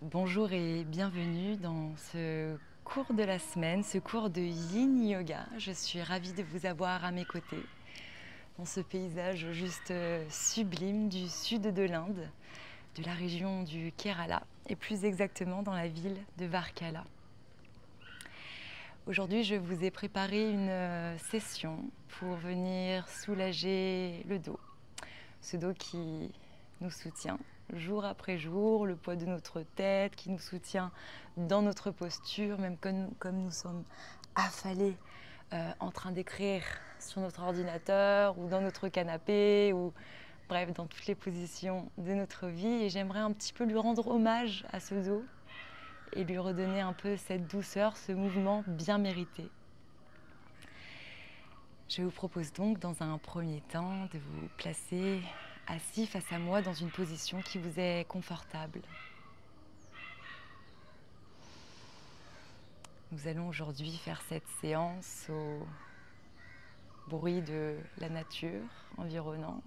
Bonjour et bienvenue dans ce cours de la semaine, ce cours de Yin Yoga. Je suis ravie de vous avoir à mes côtés dans ce paysage juste sublime du sud de l'Inde, de la région du Kerala et plus exactement dans la ville de Varkala. Aujourd'hui, je vous ai préparé une session pour venir soulager le dos, ce dos qui nous soutient jour après jour, le poids de notre tête qui nous soutient dans notre posture, même comme nous sommes affalés en train d'écrire sur notre ordinateur ou dans notre canapé ou bref, dans toutes les positions de notre vie. Et j'aimerais un petit peu lui rendre hommage à ce dos et lui redonner un peu cette douceur, ce mouvement bien mérité. Je vous propose donc dans un premier temps de vous placer assis face à moi dans une position qui vous est confortable. Nous allons aujourd'hui faire cette séance au bruit de la nature environnante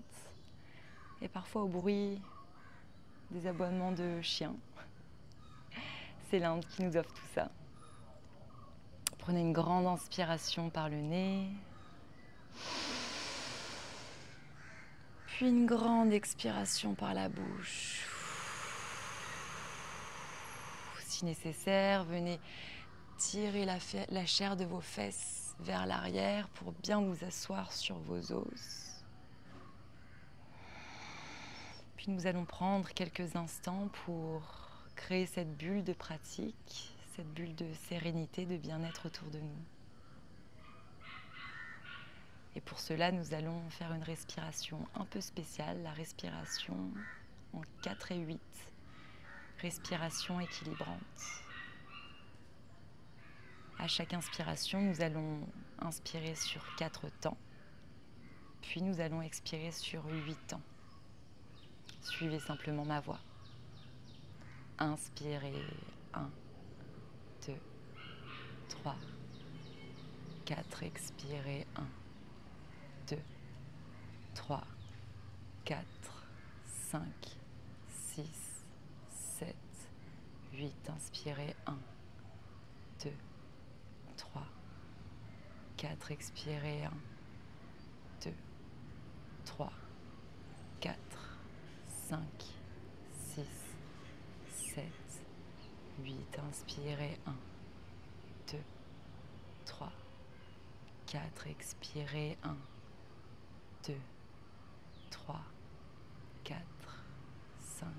et parfois au bruit des aboiements de chiens. C'est l'Inde qui nous offre tout ça. Prenez une grande inspiration par le nez, puis une grande expiration par la bouche. Si nécessaire, venez tirer la chair de vos fesses vers l'arrière pour bien vous asseoir sur vos os. Puis nous allons prendre quelques instants pour créer cette bulle de pratique, cette bulle de sérénité, de bien-être autour de nous. Et pour cela, nous allons faire une respiration un peu spéciale, la respiration en 4 et 8, respiration équilibrante. À chaque inspiration, nous allons inspirer sur 4 temps, puis nous allons expirer sur 8 temps. Suivez simplement ma voix. Inspirez 1, 2, 3, 4. Expirez 1, 2, 3, 4, 5, 6, 7, 8. Inspirez 1, 2, 3, 4. Expirez 1, 2, 3, 4, 5, 6, 7, 8. Inspirez 1, 2, 3, 4. Expirez 1, 2, 3, 4, 5,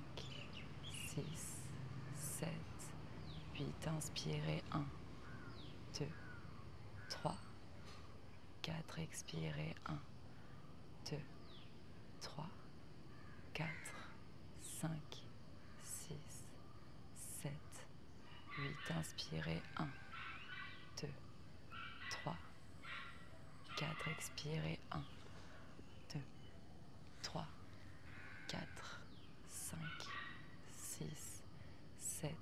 6, 7, 8. Inspirez 1, 2, 3, 4. Expirez 1, 2, 3, 4, 5, 6, 7, 8. Inspirez 1, 2, 3, 4. Expirez 1, 2, 3, 4, 5, 6, 7,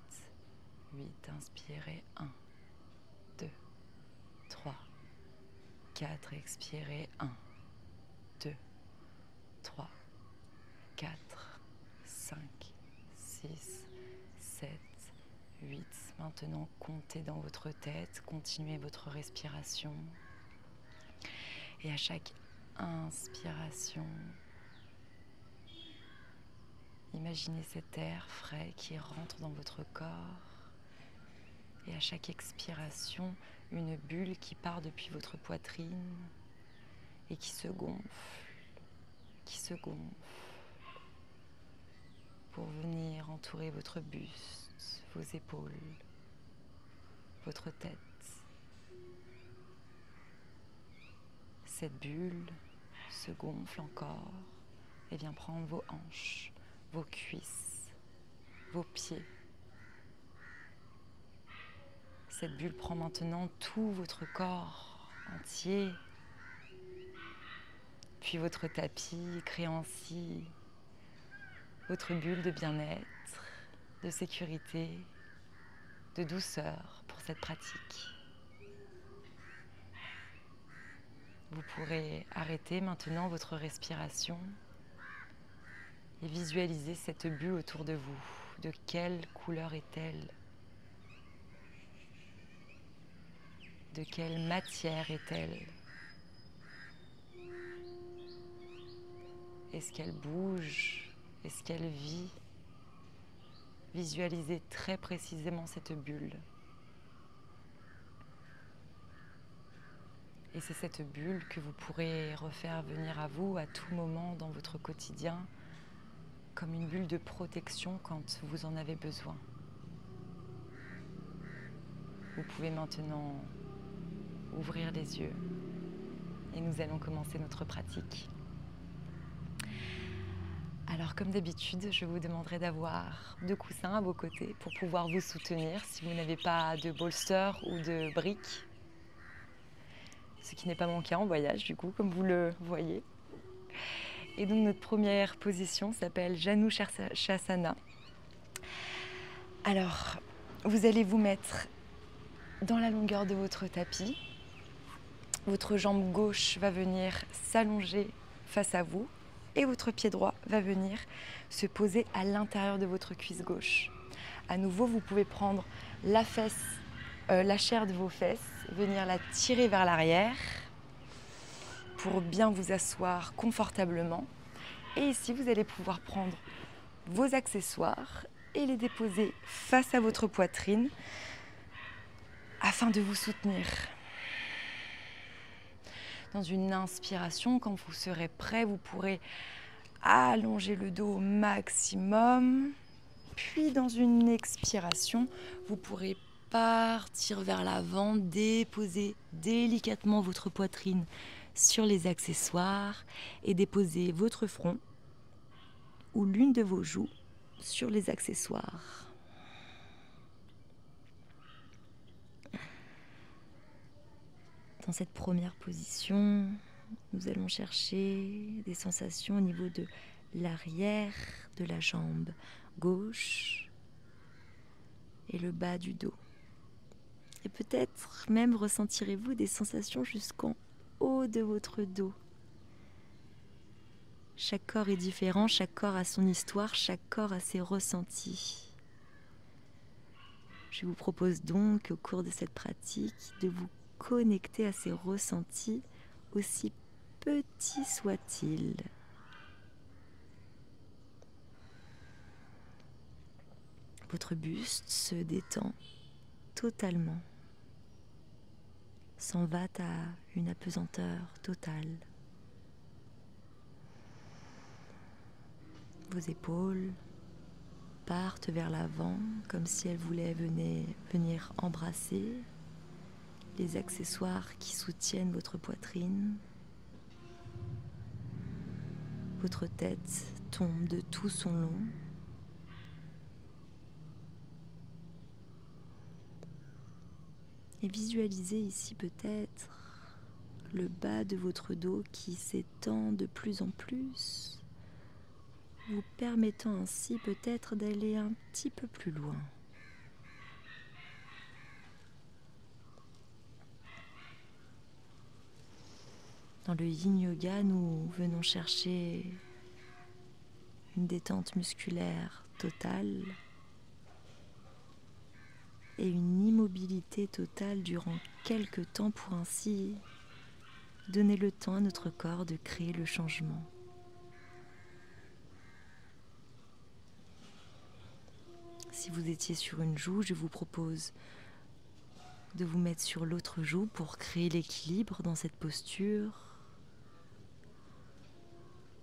8. Inspirez 1, 2, 3, 4. Expirez 1, 2, 3, 4, 5, 6, 7, 8. Maintenant, comptez dans votre tête, continuez votre respiration. Et à chaque inspiration, imaginez cet air frais qui rentre dans votre corps. Et à chaque expiration, une bulle qui part depuis votre poitrine et qui se gonfle, pour venir entourer votre buste, vos épaules, votre tête. Cette bulle se gonfle encore et vient prendre vos hanches, vos cuisses, vos pieds. Cette bulle prend maintenant tout votre corps entier, puis votre tapis, créant ainsi votre bulle de bien-être, de sécurité, de douceur pour cette pratique. Vous pourrez arrêter maintenant votre respiration et visualiser cette bulle autour de vous, De quelle couleur est-elle? De quelle matière est-elle? Est-ce qu'elle bouge? Est-ce qu'elle vit? Visualisez très précisément cette bulle. Et c'est cette bulle que vous pourrez refaire venir à vous à tout moment dans votre quotidien, comme une bulle de protection quand vous en avez besoin. Vous pouvez maintenant ouvrir les yeux et nous allons commencer notre pratique. Alors comme d'habitude, je vous demanderai d'avoir 2 coussins à vos côtés pour pouvoir vous soutenir si vous n'avez pas de bolster ou de briques. Ce qui n'est pas mon cas en voyage du coup, comme vous le voyez. Et donc notre première position s'appelle Janu Shasana. Alors, vous allez vous mettre dans la longueur de votre tapis. Votre jambe gauche va venir s'allonger face à vous et votre pied droit va venir se poser à l'intérieur de votre cuisse gauche. À nouveau, vous pouvez prendre la chair de vos fesses, venir la tirer vers l'arrière pour bien vous asseoir confortablement. Et ici, vous allez pouvoir prendre vos accessoires et les déposer face à votre poitrine afin de vous soutenir. Dans une inspiration, quand vous serez prêt, vous pourrez allonger le dos au maximum. Puis dans une expiration, vous pourrez partir vers l'avant, déposer délicatement votre poitrine sur les accessoires et déposer votre front ou l'une de vos joues sur les accessoires. Dans cette première position, nous allons chercher des sensations au niveau de l'arrière de la jambe gauche et le bas du dos. Et peut-être même ressentirez-vous des sensations jusqu'en haut de votre dos. Chaque corps est différent, chaque corps a son histoire, chaque corps a ses ressentis. Je vous propose donc au cours de cette pratique de vous connecter à ces ressentis, aussi petits soient-ils. Votre buste se détend totalement, s'en va à une apesanteur totale. Vos épaules partent vers l'avant comme si elles voulaient venir embrasser les accessoires qui soutiennent votre poitrine. Votre tête tombe de tout son long. Et visualisez ici peut-être le bas de votre dos qui s'étend de plus en plus, vous permettant ainsi peut-être d'aller un petit peu plus loin. Dans le Yin Yoga, nous venons chercher une détente musculaire totale et une immobilité totale durant quelques temps pour ainsi donner le temps à notre corps de créer le changement. Si vous étiez sur une joue, je vous propose de vous mettre sur l'autre joue pour créer l'équilibre dans cette posture.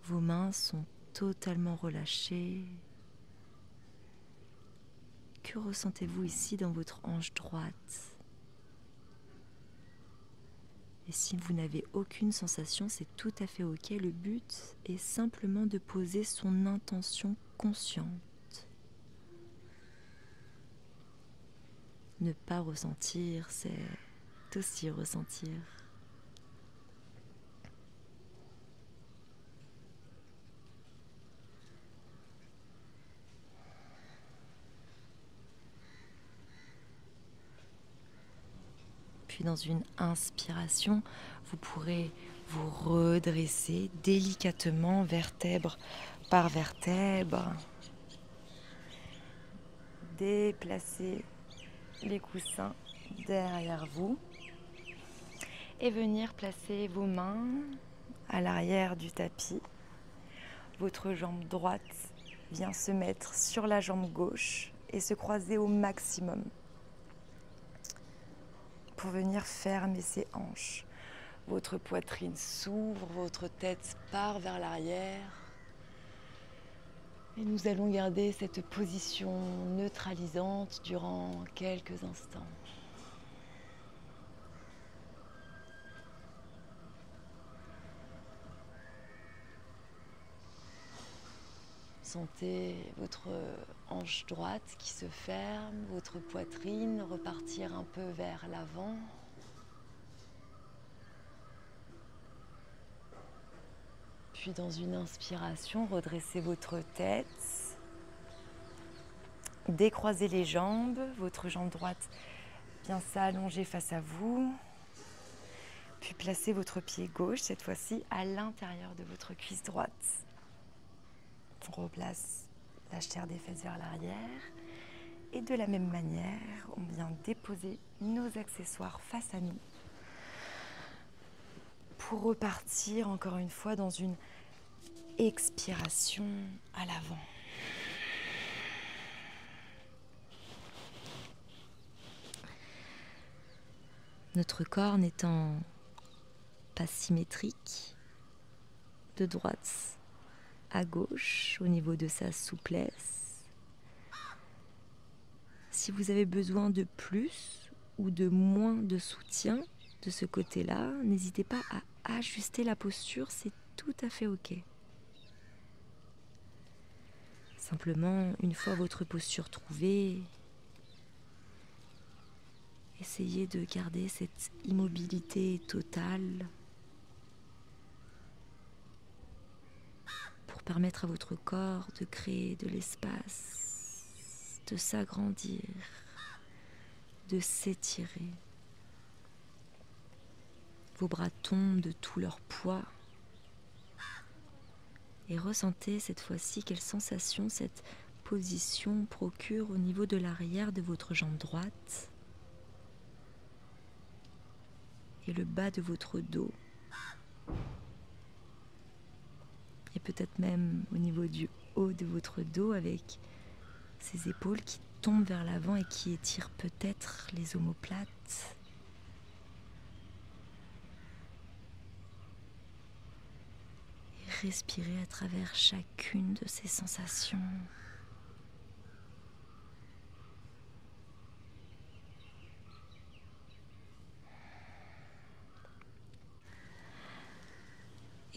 Vos mains sont totalement relâchées. Que ressentez-vous ici dans votre hanche droite? Et si vous n'avez aucune sensation, c'est tout à fait ok. Le but est simplement de poser son intention consciente. Ne pas ressentir, c'est aussi ressentir. Puis dans une inspiration, vous pourrez vous redresser délicatement, vertèbre par vertèbre. déplacer les coussins derrière vous et venir placer vos mains à l'arrière du tapis. Votre jambe droite vient se mettre sur la jambe gauche et se croiser au maximum pour venir fermer ses hanches. Votre poitrine s'ouvre, votre tête part vers l'arrière. Et nous allons garder cette position neutralisante durant quelques instants. Sentez votre hanche droite qui se ferme, votre poitrine repartir un peu vers l'avant. Puis dans une inspiration, redressez votre tête, décroisez les jambes, votre jambe droite vient s'allonger face à vous. Puis placez votre pied gauche, cette fois-ci, à l'intérieur de votre cuisse droite. On replace la chair des fesses vers l'arrière. Et de la même manière, on vient déposer nos accessoires face à nous pour repartir encore une fois dans une expiration à l'avant. Notre corps n'étant pas symétrique, de droite à gauche au niveau de sa souplesse. Si vous avez besoin de plus ou de moins de soutien de ce côté-là, n'hésitez pas à ajuster la posture, c'est tout à fait ok. Simplement, une fois votre posture trouvée, essayez de garder cette immobilité totale pour permettre à votre corps de créer de l'espace, de s'agrandir, de s'étirer. Vos bras tombent de tout leur poids et ressentez cette fois-ci quelle sensation cette position procure au niveau de l'arrière de votre jambe droite et le bas de votre dos. Et peut-être même au niveau du haut de votre dos avec ces épaules qui tombent vers l'avant et qui étirent peut-être les omoplates. Et respirez à travers chacune de ces sensations.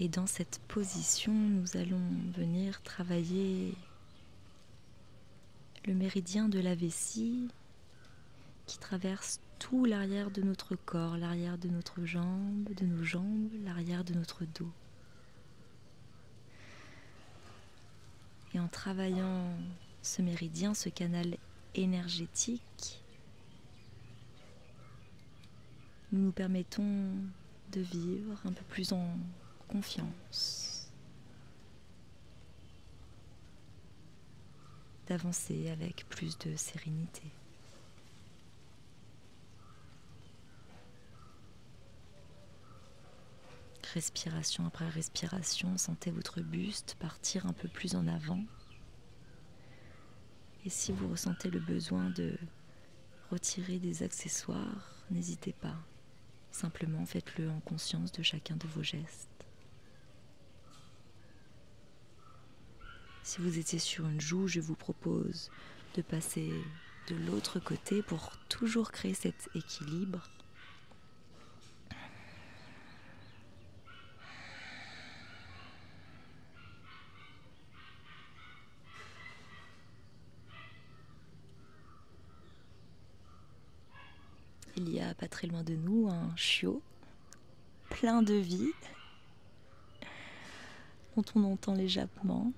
Et dans cette position, nous allons venir travailler le méridien de la vessie qui traverse tout l'arrière de notre corps, l'arrière de notre jambe, de nos jambes, l'arrière de notre dos. Et en travaillant ce méridien, ce canal énergétique, nous nous permettons de vivre un peu plus en confiance, d'avancer avec plus de sérénité. Respiration après respiration, sentez votre buste partir un peu plus en avant. Et si vous ressentez le besoin de retirer des accessoires, n'hésitez pas. Simplement faites-le en conscience de chacun de vos gestes. Si vous étiez sur une joue, je vous propose de passer de l'autre côté pour toujours créer cet équilibre. Il y a pas très loin de nous un chiot plein de vie dont on entend les jappements.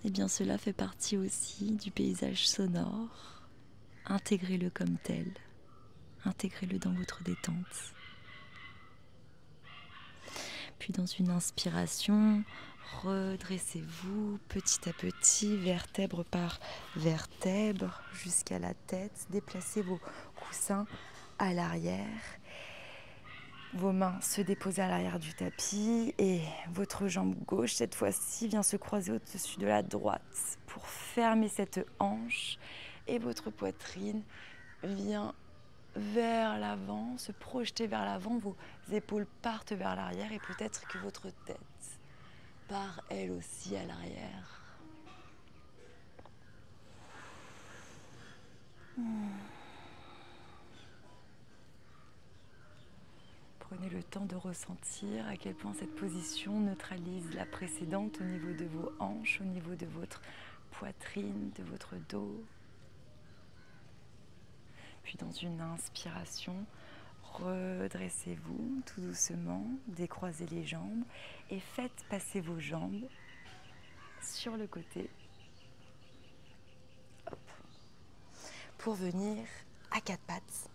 Et bien cela fait partie aussi du paysage sonore. Intégrez-le comme tel. Intégrez-le dans votre détente. Puis dans une inspiration, Redressez-vous petit à petit, vertèbre par vertèbre, jusqu'à la tête. Déplacez vos coussins à l'arrière. Vos mains se déposent à l'arrière du tapis et votre jambe gauche, cette fois-ci, vient se croiser au-dessus de la droite pour fermer cette hanche. Et votre poitrine vient vers l'avant, se projeter vers l'avant. Vos épaules partent vers l'arrière et peut-être que votre tête part elle aussi à l'arrière. Prenez le temps de ressentir à quel point cette position neutralise la précédente au niveau de vos hanches, au niveau de votre poitrine, de votre dos. Puis dans une inspiration, redressez-vous tout doucement, décroisez les jambes et faites passer vos jambes sur le côté. Hop. Pour venir à quatre pattes.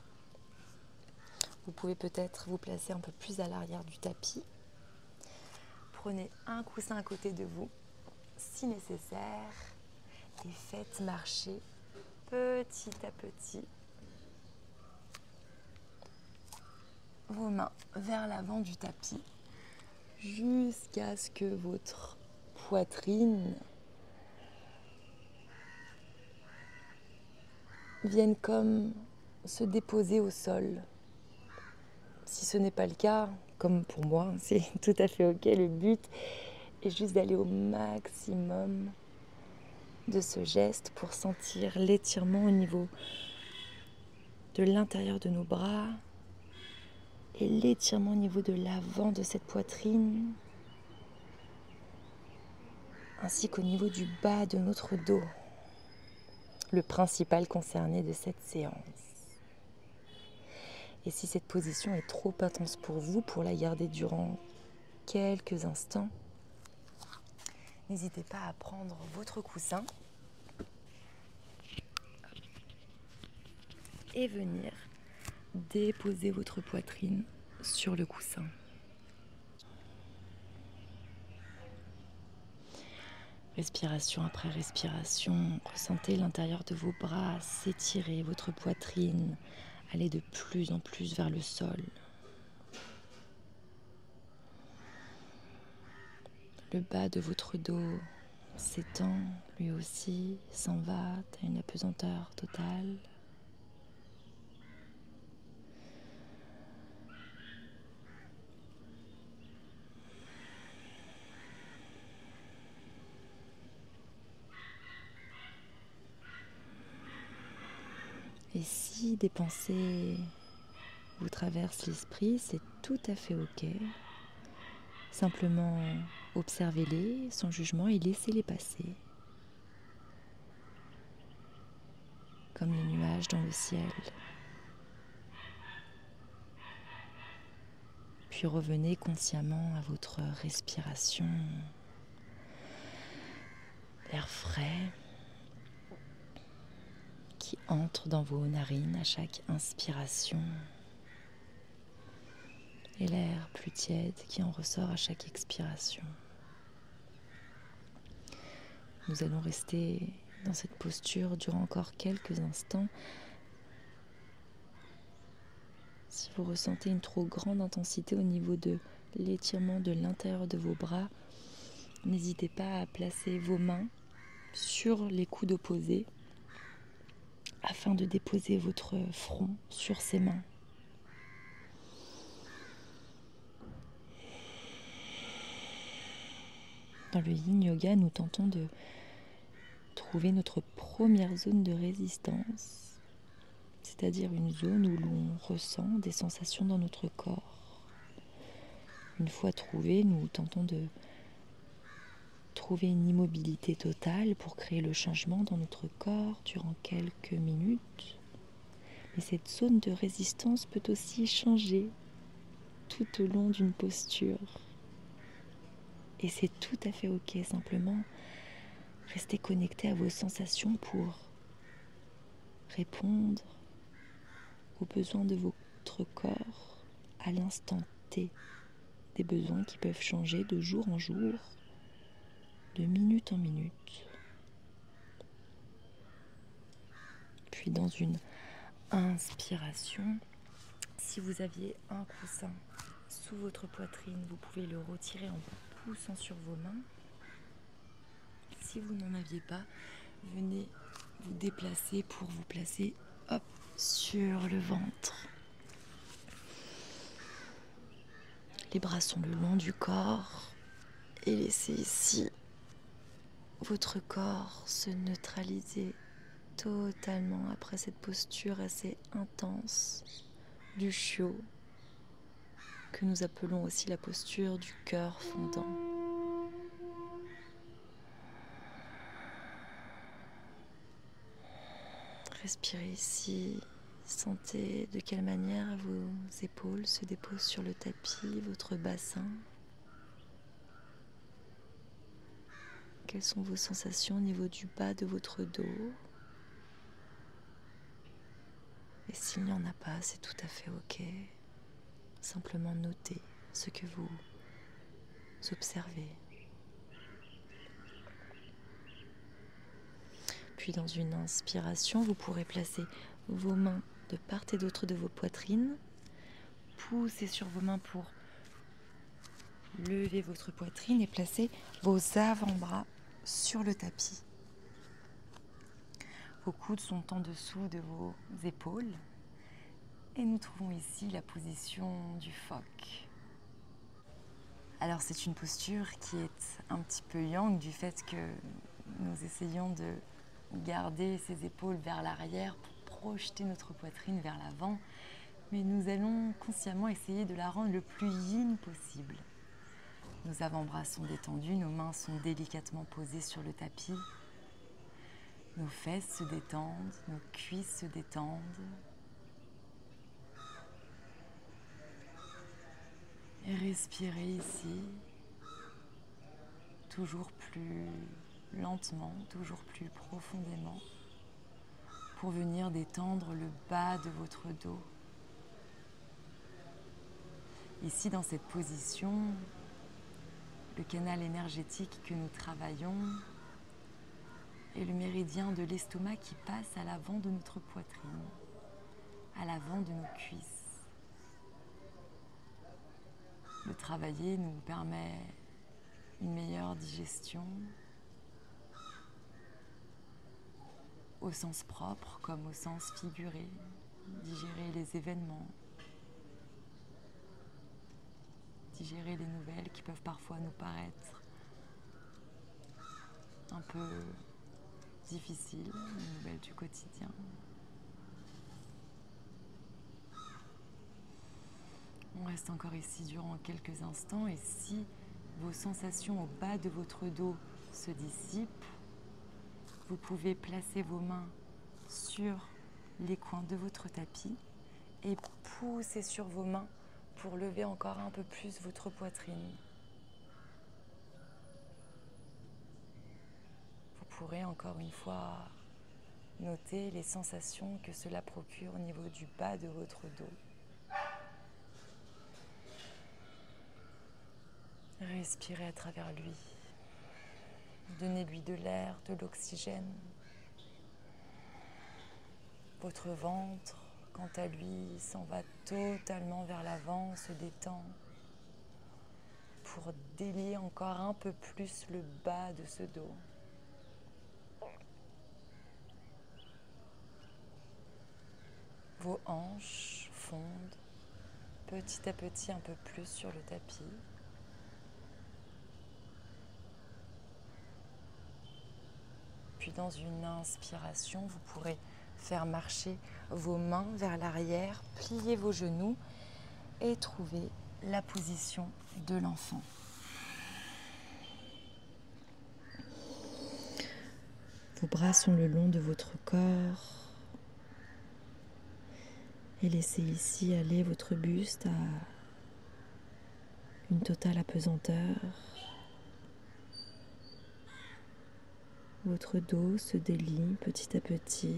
Vous pouvez peut-être vous placer un peu plus à l'arrière du tapis. Prenez un coussin à côté de vous, si nécessaire, et faites marcher petit à petit vos mains vers l'avant du tapis jusqu'à ce que votre poitrine vienne comme se déposer au sol. Si ce n'est pas le cas, comme pour moi, c'est tout à fait ok. Le but est juste d'aller au maximum de ce geste pour sentir l'étirement au niveau de l'intérieur de nos bras et l'étirement au niveau de l'avant de cette poitrine, ainsi qu'au niveau du bas de notre dos, le principal concerné de cette séance. Et si cette position est trop intense pour vous, pour la garder durant quelques instants, n'hésitez pas à prendre votre coussin et venir déposer votre poitrine sur le coussin. Respiration après respiration, ressentez l'intérieur de vos bras s'étirer, votre poitrine aller de plus en plus vers le sol. Le bas de votre dos s'étend, lui aussi s'en va à une apesanteur totale. Et si des pensées vous traversent l'esprit, c'est tout à fait ok. Simplement observez-les sans jugement et laissez-les passer. Comme les nuages dans le ciel. Puis revenez consciemment à votre respiration. L'air frais qui entre dans vos narines à chaque inspiration. Et l'air plus tiède qui en ressort à chaque expiration. Nous allons rester dans cette posture durant encore quelques instants. Si vous ressentez une trop grande intensité au niveau de l'étirement de l'intérieur de vos bras, n'hésitez pas à placer vos mains sur les coudes opposés afin de déposer votre front sur ces mains. Dans le Yin Yoga, nous tentons de trouver notre première zone de résistance, c'est-à-dire une zone où l'on ressent des sensations dans notre corps. Une fois trouvé, nous tentons de trouver une immobilité totale pour créer le changement dans notre corps durant quelques minutes. Mais cette zone de résistance peut aussi changer tout au long d'une posture. Et c'est tout à fait ok, simplement restez connecté à vos sensations pour répondre aux besoins de votre corps à l'instant T. Des besoins qui peuvent changer de jour en jour de minute en minute. Puis dans une inspiration, si vous aviez un coussin sous votre poitrine, vous pouvez le retirer en poussant sur vos mains. Si vous n'en aviez pas, venez vous déplacer pour vous placer sur le ventre. Les bras sont le long du corps et laissez ici votre corps se neutraliser totalement après cette posture assez intense du chiot, que nous appelons aussi la posture du cœur fondant. Respirez ici, sentez de quelle manière vos épaules se déposent sur le tapis, votre bassin. Quelles sont vos sensations au niveau du bas de votre dos? Et s'il n'y en a pas, c'est tout à fait ok. Simplement notez ce que vous observez. Puis dans une inspiration, vous pourrez placer vos mains de part et d'autre de vos poitrines. Poussez sur vos mains pour lever votre poitrine et placer vos avant-bras sur le tapis. Vos coudes sont en dessous de vos épaules. Et nous trouvons ici la position du phoque. Alors c'est une posture qui est un petit peu yang du fait que nous essayons de garder ses épaules vers l'arrière pour projeter notre poitrine vers l'avant. Mais nous allons consciemment essayer de la rendre le plus yin possible. Nos avant-bras sont détendus, nos mains sont délicatement posées sur le tapis. Nos fesses se détendent, nos cuisses se détendent. Et respirez ici, toujours plus lentement, toujours plus profondément, pour venir détendre le bas de votre dos. Ici, dans cette position, le canal énergétique que nous travaillons est le méridien de l'estomac qui passe à l'avant de notre poitrine, à l'avant de nos cuisses. Le travailler nous permet une meilleure digestion, au sens propre comme au sens figuré, digérer les événements, digérer les nouvelles qui peuvent parfois nous paraître un peu difficiles, les nouvelles du quotidien. On reste encore ici durant quelques instants et si vos sensations au bas de votre dos se dissipent, vous pouvez placer vos mains sur les coins de votre tapis et pousser sur vos mains pour lever encore un peu plus votre poitrine. Vous pourrez encore une fois noter les sensations que cela procure au niveau du bas de votre dos. Respirez à travers lui. Donnez-lui de l'air, de l'oxygène. Votre ventre, quant à lui, s'en va totalement vers l'avant, se détend pour délier encore un peu plus le bas de ce dos. Vos hanches fondent petit à petit un peu plus sur le tapis. Puis dans une inspiration, vous pourrez faire marcher vos mains vers l'arrière, plier vos genoux et trouver la position de l'enfant. Vos bras sont le long de votre corps et laissez ici aller votre buste à une totale apesanteur. Votre dos se délie petit à petit.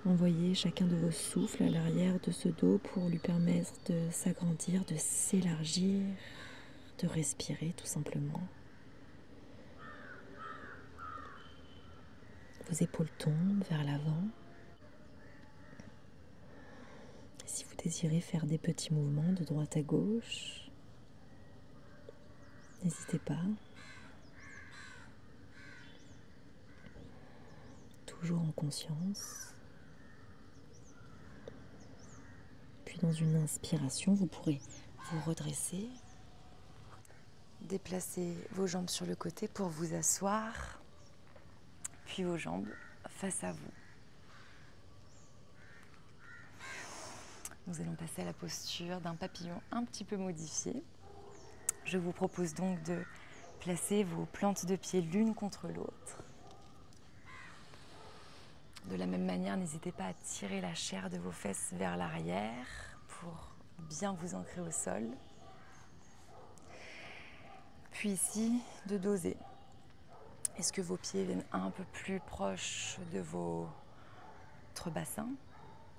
Envoyez chacun de vos souffles à l'arrière de ce dos pour lui permettre de s'agrandir, de s'élargir. de respirer tout simplement. Vos épaules tombent vers l'avant. Et si vous désirez faire des petits mouvements de droite à gauche, n'hésitez pas. Toujours en conscience. Puis dans une inspiration, vous pourrez vous redresser, déplacer vos jambes sur le côté pour vous asseoir, puis vos jambes face à vous. Nous allons passer à la posture d'un papillon un petit peu modifié. Je vous propose donc de placer vos plantes de pied l'une contre l'autre. De la même manière, n'hésitez pas à tirer la chair de vos fesses vers l'arrière pour bien vous ancrer au sol. Puis ici, de doser. Est-ce que vos pieds viennent un peu plus proches de votre bassin,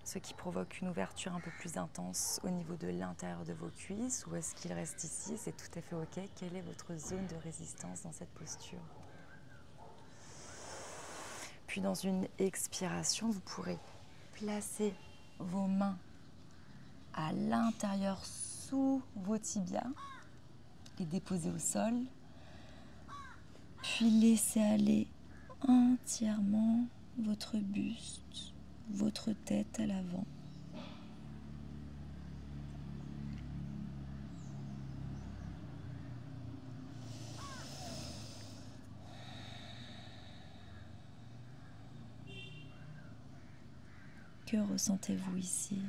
ce qui provoque une ouverture un peu plus intense au niveau de l'intérieur de vos cuisses, ou est-ce qu'ils restent ici? C'est tout à fait ok. Quelle est votre zone de résistance dans cette posture? Puis dans une expiration, vous pourrez placer vos mains à l'intérieur sous vos tibias, les déposer au sol, puis laisser aller entièrement votre buste, votre tête à l'avant. Que ressentez-vous ici,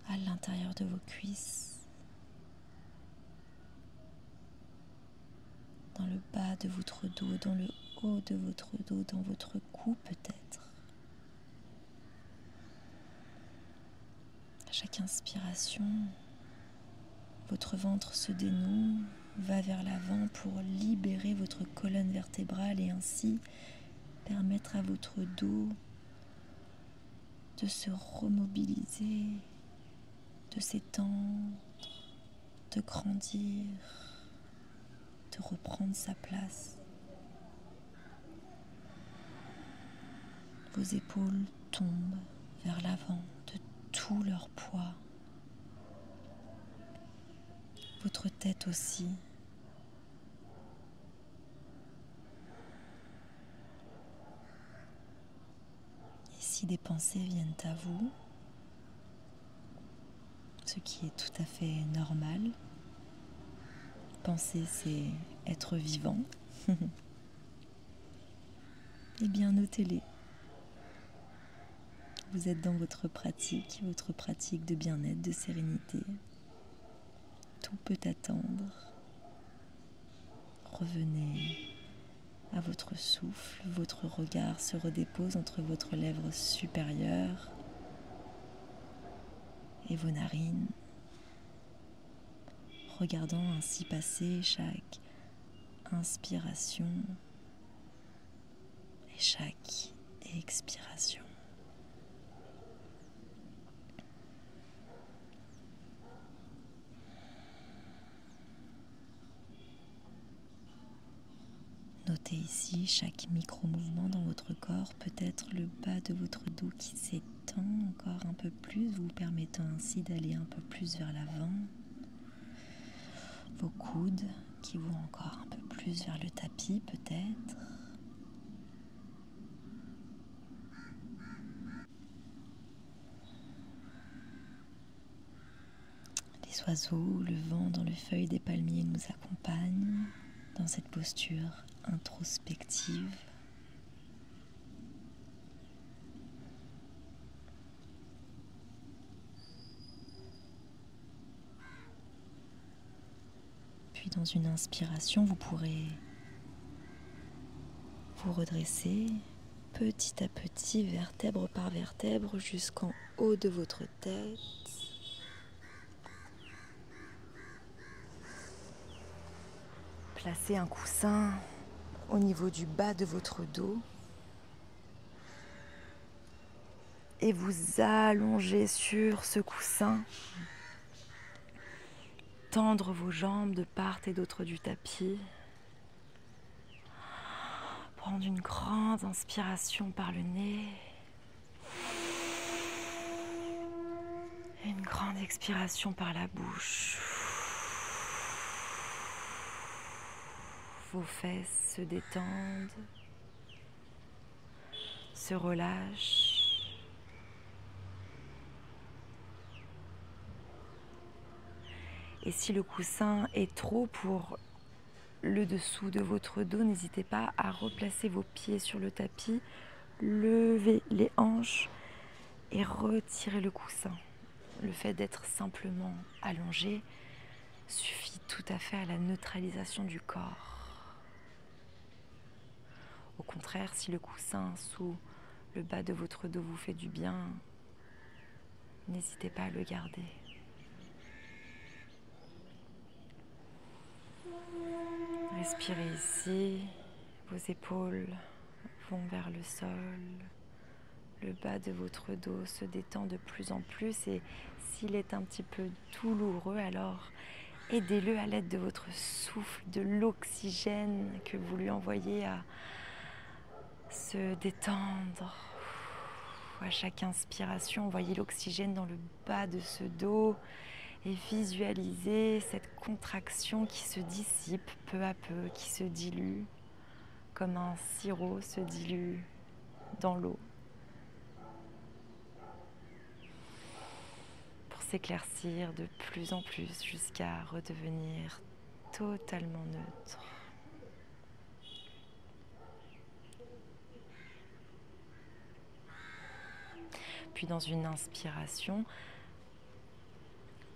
à l'intérieur de vos cuisses, dans le bas de votre dos, dans le haut de votre dos, dans votre cou peut-être? À chaque inspiration, votre ventre se dénoue, va vers l'avant pour libérer votre colonne vertébrale et ainsi permettre à votre dos de se remobiliser, de s'étendre, de grandir, de reprendre sa place. Vos épaules tombent vers l'avant de tout leur poids. Votre tête aussi. Et si des pensées viennent à vous, ce qui est tout à fait normal, penser c'est être vivant, eh bien notez-les. Vous êtes dans votre pratique de bien-être, de sérénité. Tout peut attendre. Revenez à votre souffle, votre regard se redépose entre votre lèvre supérieure et vos narines, regardant ainsi passer chaque inspiration et chaque expiration. Notez ici chaque micro-mouvement dans votre corps, peut-être le bas de votre dos qui s'étend encore un peu plus, vous permettant ainsi d'aller un peu plus vers l'avant. Vos coudes qui vont encore un peu plus vers le tapis peut-être. Les oiseaux, le vent dans les feuilles des palmiers nous accompagnent dans cette posture introspective. Puis dans une inspiration, vous pourrez vous redresser petit à petit, vertèbre par vertèbre, jusqu'en haut de votre tête. Placez un coussin au niveau du bas de votre dos et vous allongez sur ce coussin. tendre vos jambes de part et d'autre du tapis. Prendre une grande inspiration par le nez. Et une grande expiration par la bouche. Vos fesses se détendent, se relâchent. Et si le coussin est trop pour le dessous de votre dos, n'hésitez pas à replacer vos pieds sur le tapis, lever les hanches et retirer le coussin. Le fait d'être simplement allongé suffit tout à fait à la neutralisation du corps. Au contraire, si le coussin sous le bas de votre dos vous fait du bien, n'hésitez pas à le garder. Respirez ici, vos épaules vont vers le sol, le bas de votre dos se détend de plus en plus et s'il est un petit peu douloureux, alors aidez-le à l'aide de votre souffle, de l'oxygène que vous lui envoyez à se détendre. À chaque inspiration, envoyez l'oxygène dans le bas de ce dos et visualisez cette contraction qui se dissipe peu à peu, qui se dilue comme un sirop se dilue dans l'eau pour s'éclaircir de plus en plus jusqu'à redevenir totalement neutre. Puis dans une inspiration,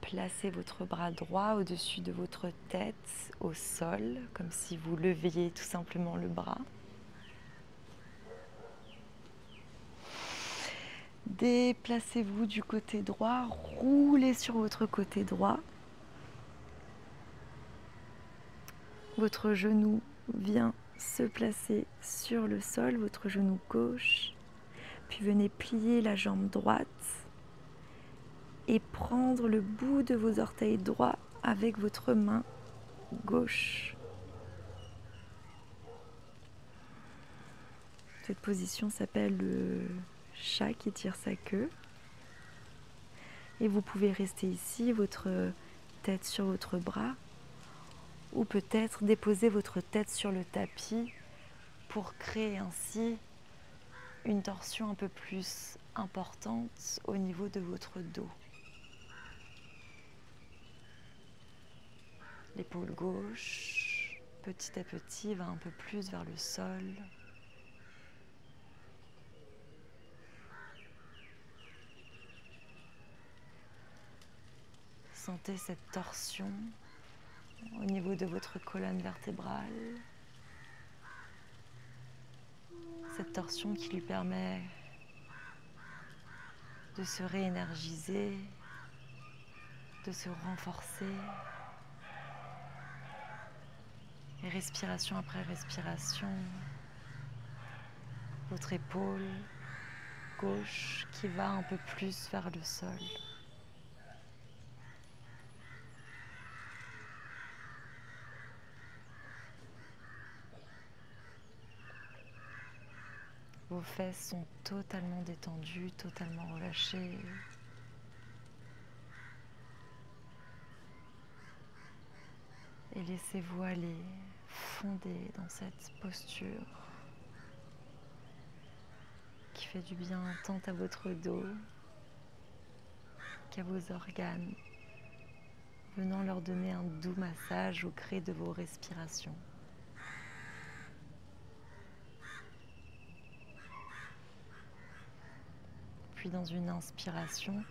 placez votre bras droit au-dessus de votre tête au sol, comme si vous leviez tout simplement le bras. Déplacez-vous du côté droit, roulez sur votre côté droit. Votre genou vient se placer sur le sol, votre genou gauche. Puis venez plier la jambe droite et prendre le bout de vos orteils droits avec votre main gauche. Cette position s'appelle le chat qui tire sa queue. Et vous pouvez rester ici, votre tête sur votre bras, ou peut-être déposer votre tête sur le tapis pour créer ainsi une torsion un peu plus importante au niveau de votre dos. L'épaule gauche, petit à petit, va un peu plus vers le sol. Sentez cette torsion au niveau de votre colonne vertébrale. Cette torsion qui lui permet de se réénergiser, de se renforcer. Et respiration après respiration, votre épaule gauche qui va un peu plus vers le sol. Vos fesses sont totalement détendues, totalement relâchées. Et laissez-vous aller, fonder dans cette posture qui fait du bien tant à votre dos qu'à vos organes, venant leur donner un doux massage au gré de vos respirations. Puis dans une inspiration,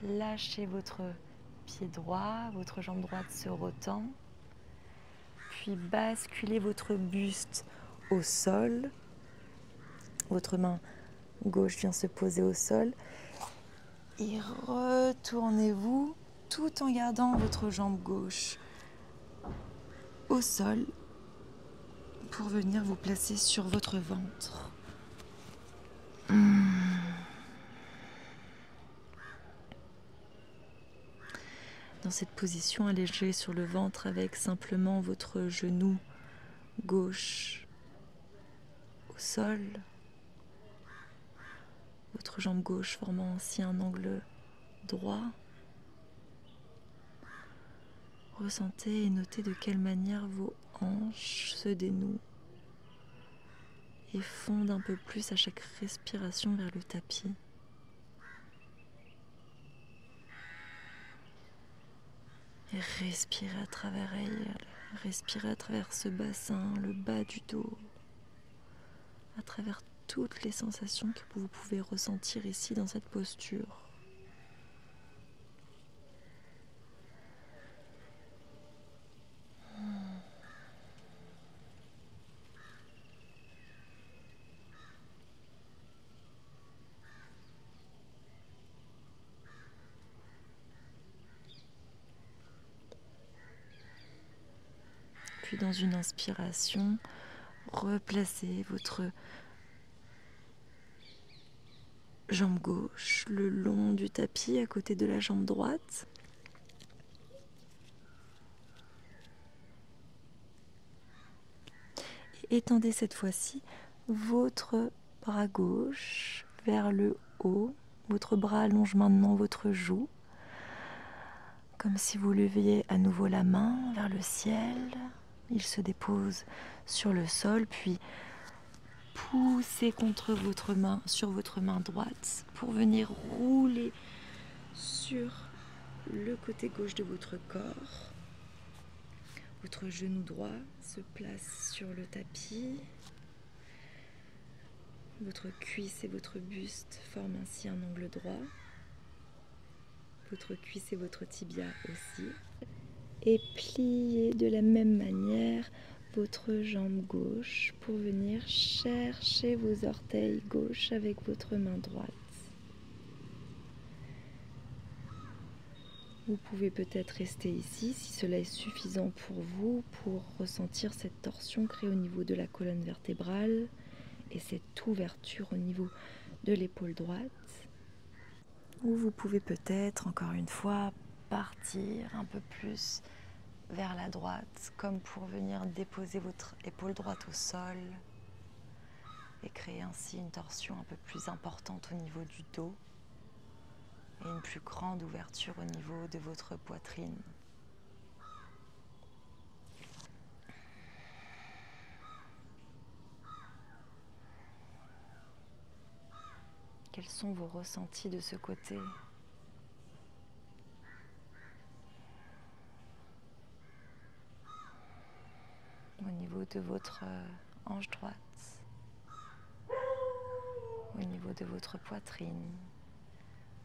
lâchez votre pied droit, votre jambe droite se retend, puis basculez votre buste au sol. Votre main gauche vient se poser au sol et retournez-vous tout en gardant votre jambe gauche au sol pour venir vous placer sur votre ventre. Dans cette position allégée sur le ventre avec simplement votre genou gauche au sol, votre jambe gauche formant ainsi un angle droit. Ressentez et notez de quelle manière vos hanches se dénouent et fondent un peu plus à chaque respiration vers le tapis. Et respirez à travers elle, respirez à travers ce bassin, le bas du dos, à travers toutes les sensations que vous pouvez ressentir ici dans cette posture. Puis dans une inspiration, replacez votre jambe gauche le long du tapis à côté de la jambe droite. Et étendez cette fois-ci votre bras gauche vers le haut. Votre bras allonge maintenant votre joue, comme si vous leviez à nouveau la main vers le ciel. Il se dépose sur le sol, puis poussez contre votre main, sur votre main droite, pour venir rouler sur le côté gauche de votre corps. Votre genou droit se place sur le tapis. Votre cuisse et votre buste forment ainsi un angle droit. Votre cuisse et votre tibia aussi. Et pliez de la même manière votre jambe gauche pour venir chercher vos orteils gauche avec votre main droite. Vous pouvez peut-être rester ici si cela est suffisant pour vous pour ressentir cette torsion créée au niveau de la colonne vertébrale et cette ouverture au niveau de l'épaule droite. Ou vous pouvez peut-être, encore une fois, partir un peu plus vers la droite, comme pour venir déposer votre épaule droite au sol et créer ainsi une torsion un peu plus importante au niveau du dos et une plus grande ouverture au niveau de votre poitrine. Quels sont vos ressentis de ce côté ? Au niveau de votre hanche droite, au niveau de votre poitrine,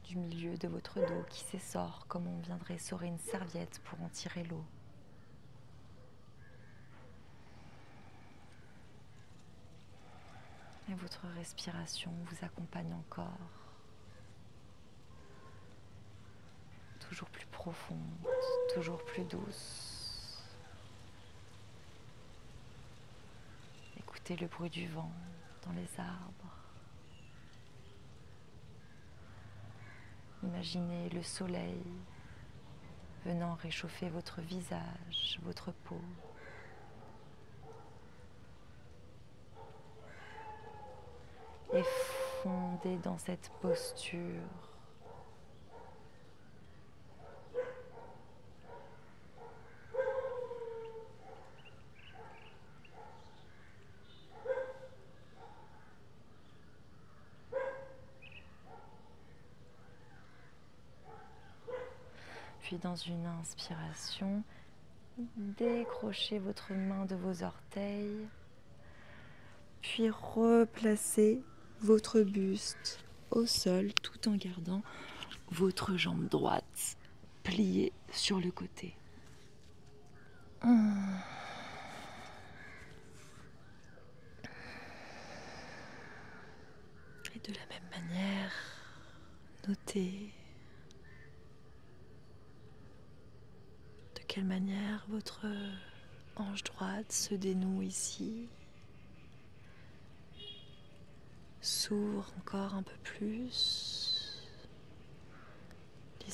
du milieu de votre dos qui s'essore comme on viendrait essorer une serviette pour en tirer l'eau. Et votre respiration vous accompagne encore, toujours plus profonde, toujours plus douce. Écoutez le bruit du vent dans les arbres. Imaginez le soleil venant réchauffer votre visage, votre peau. Et fondez dans cette posture. Puis dans une inspiration, décrochez votre main de vos orteils, puis replacez votre buste au sol tout en gardant votre jambe droite pliée sur le côté. Et de la même manière, notez de quelle manière votre hanche droite se dénoue ici, s'ouvre encore un peu plus,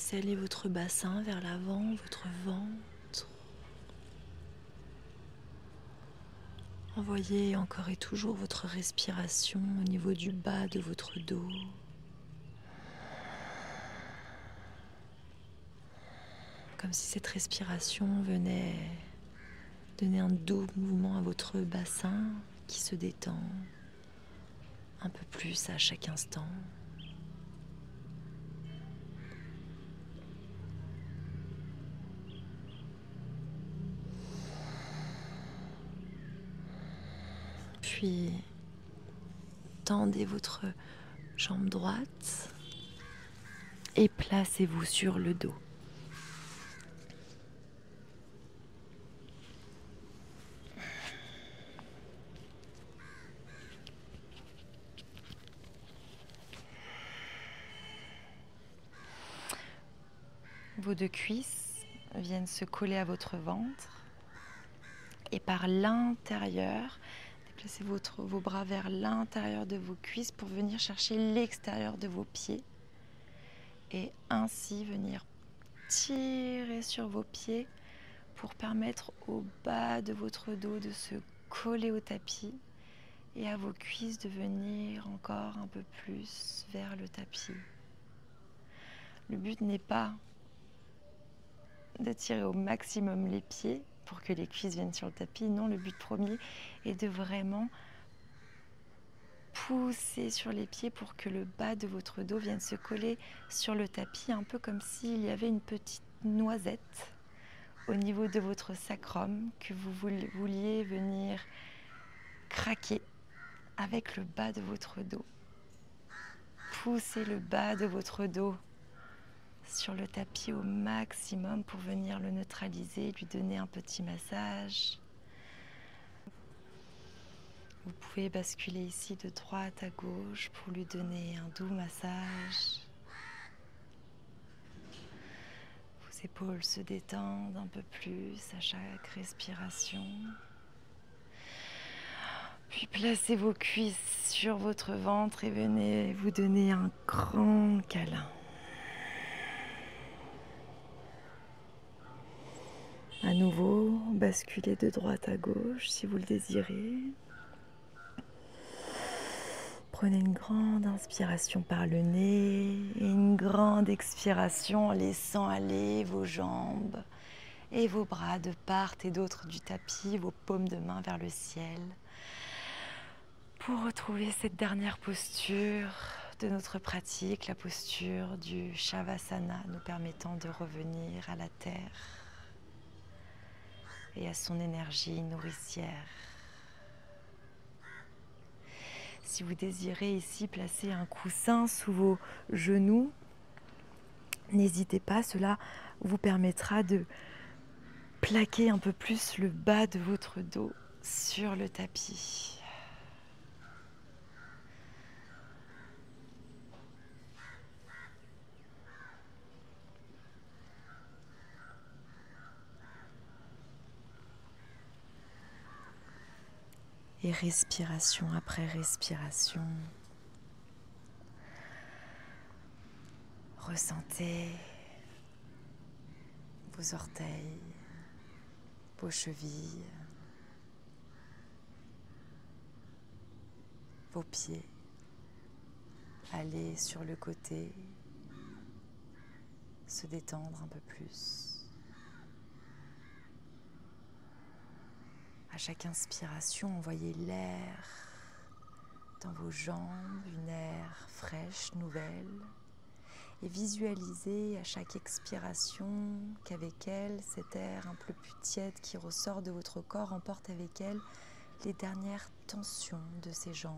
Laissez aller votre bassin vers l'avant, votre ventre. Envoyez encore et toujours votre respiration au niveau du bas de votre dos. Comme si cette respiration venait donner un doux mouvement à votre bassin qui se détend un peu plus à chaque instant. Puis tendez votre jambe droite et placez-vous sur le dos. Vos deux cuisses viennent se coller à votre ventre et par l'intérieur, déplacez vos bras vers l'intérieur de vos cuisses pour venir chercher l'extérieur de vos pieds et ainsi venir tirer sur vos pieds pour permettre au bas de votre dos de se coller au tapis et à vos cuisses de venir encore un peu plus vers le tapis. Le but n'est pas de tirer au maximum les pieds pour que les cuisses viennent sur le tapis. Non, le but premier est de vraiment pousser sur les pieds pour que le bas de votre dos vienne se coller sur le tapis, un peu comme s'il y avait une petite noisette au niveau de votre sacrum que vous vouliez venir craquer avec le bas de votre dos. Poussez le bas de votre dos sur le tapis au maximum pour venir le neutraliser, lui donner un petit massage. Vous pouvez basculer ici de droite à gauche pour lui donner un doux massage. Vos épaules se détendent un peu plus à chaque respiration. Puis placez vos cuisses sur votre ventre et venez vous donner un grand câlin. À nouveau, basculez de droite à gauche si vous le désirez. Prenez une grande inspiration par le nez et une grande expiration en laissant aller vos jambes et vos bras de part et d'autre du tapis, vos paumes de main vers le ciel. Pour retrouver cette dernière posture de notre pratique, la posture du Shavasana, nous permettant de revenir à la terre et à son énergie nourricière. Si vous désirez ici placer un coussin sous vos genoux, n'hésitez pas, cela vous permettra de plaquer un peu plus le bas de votre dos sur le tapis. Et respiration après respiration, ressentez vos orteils, vos chevilles, vos pieds aller sur le côté, se détendre un peu plus. À chaque inspiration, envoyez l'air dans vos jambes, une air fraîche, nouvelle. Et visualisez à chaque expiration qu'avec elle, cet air un peu plus tiède qui ressort de votre corps emporte avec elle les dernières tensions de ces jambes.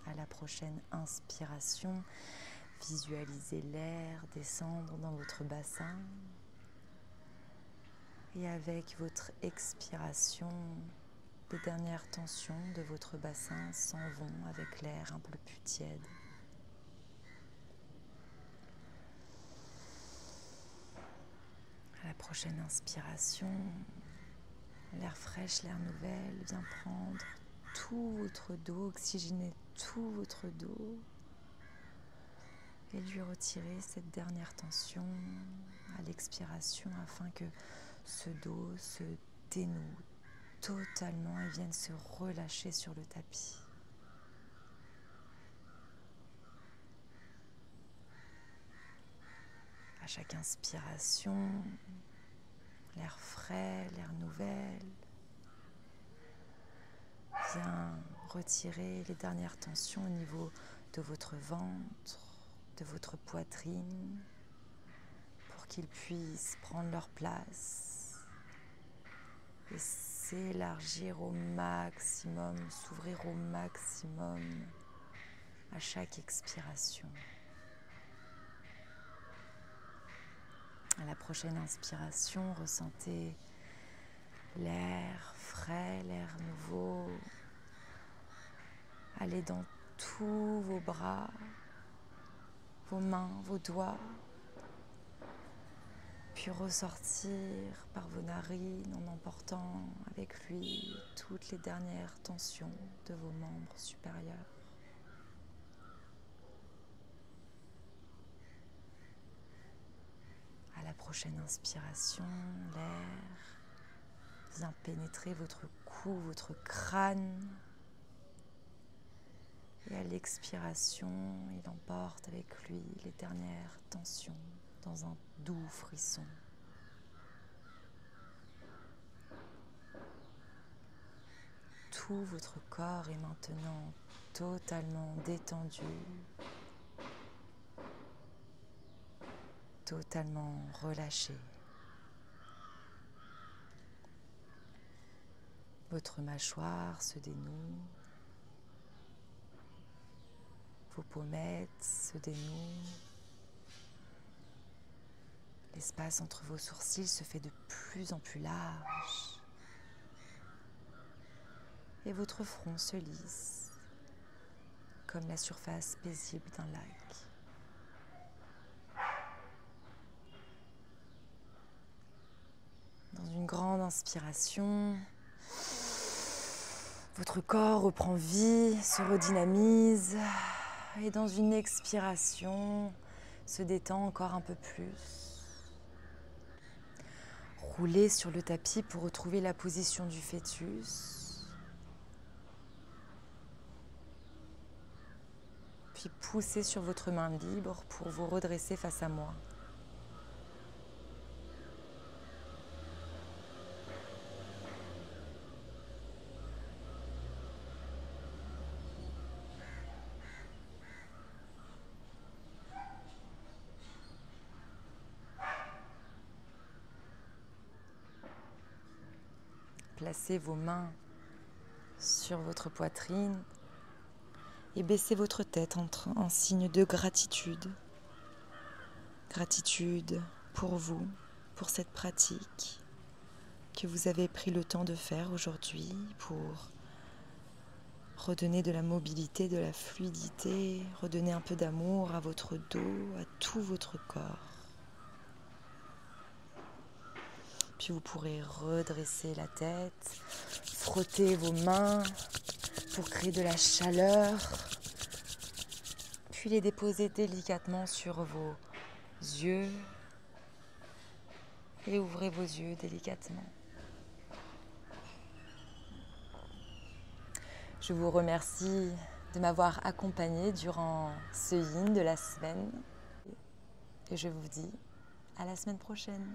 À la prochaine inspiration, visualisez l'air descendre dans votre bassin. Et avec votre expiration, les dernières tensions de votre bassin s'en vont avec l'air un peu plus tiède. À la prochaine inspiration, l'air fraîche, l'air nouvelle vient prendre tout votre dos, oxygéner tout votre dos. et lui retirer cette dernière tension à l'expiration afin que ce dos se dénoue totalement et vienne se relâcher sur le tapis. À chaque inspiration, l'air frais, l'air nouvel vient retirer les dernières tensions au niveau de votre ventre, de votre poitrine, pour qu'ils puissent prendre leur place et s'élargir au maximum, s'ouvrir au maximum à chaque expiration. À la prochaine inspiration, ressentez l'air frais, l'air nouveau aller dans tous vos bras, vos mains, vos doigts, puis ressortir par vos narines en emportant avec lui toutes les dernières tensions de vos membres supérieurs. À la prochaine inspiration, l'air vient pénétrer votre cou, votre crâne. Et à l'expiration, il emporte avec lui les dernières tensions dans un doux frisson. Tout votre corps est maintenant totalement détendu, totalement relâché. Votre mâchoire se dénoue, vos pommettes se dénouent, l'espace entre vos sourcils se fait de plus en plus large et votre front se lisse comme la surface paisible d'un lac. Dans une grande inspiration, votre corps reprend vie, se redynamise et dans une expiration, se détend encore un peu plus. Roulez sur le tapis pour retrouver la position du fœtus. Puis poussez sur votre main libre pour vous redresser face à moi. Placez vos mains sur votre poitrine et baissez votre tête en signe de gratitude. Gratitude pour vous, pour cette pratique que vous avez pris le temps de faire aujourd'hui pour redonner de la mobilité, de la fluidité, redonner un peu d'amour à votre dos, à tout votre corps. Puis vous pourrez redresser la tête, frotter vos mains pour créer de la chaleur, puis les déposer délicatement sur vos yeux et ouvrez vos yeux délicatement. Je vous remercie de m'avoir accompagné durant ce yin de la semaine et je vous dis à la semaine prochaine.